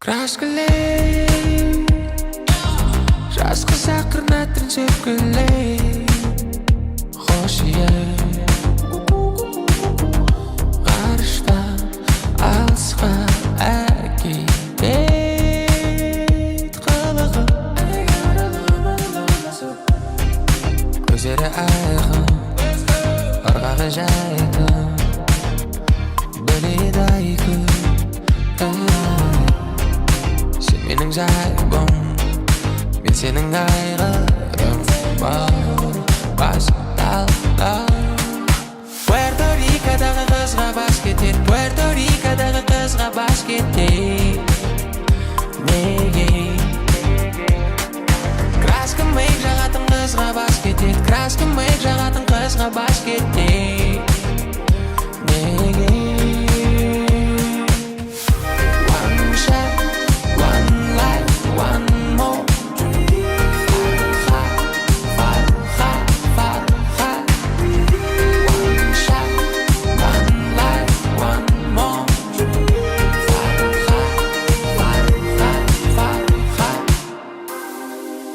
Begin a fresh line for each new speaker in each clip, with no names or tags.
Краскілей жас қызақ қырнаттырын сөпкілей Хош ие ғарыштан алысқа әкетет қылығы көздері айқын ырғағы жайқын біледі айқын Сен менің жайбым мен сенің айғырым басталды Puerto Rico'дағы қызға бас кетер Puerto Rico'дағы қызға бас кетер Неге Краска мейк жағатын қызға бас кетер Краска мейк жағатын қызға бас кетер Неге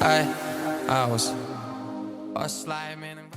Ай, ауыз осылай менің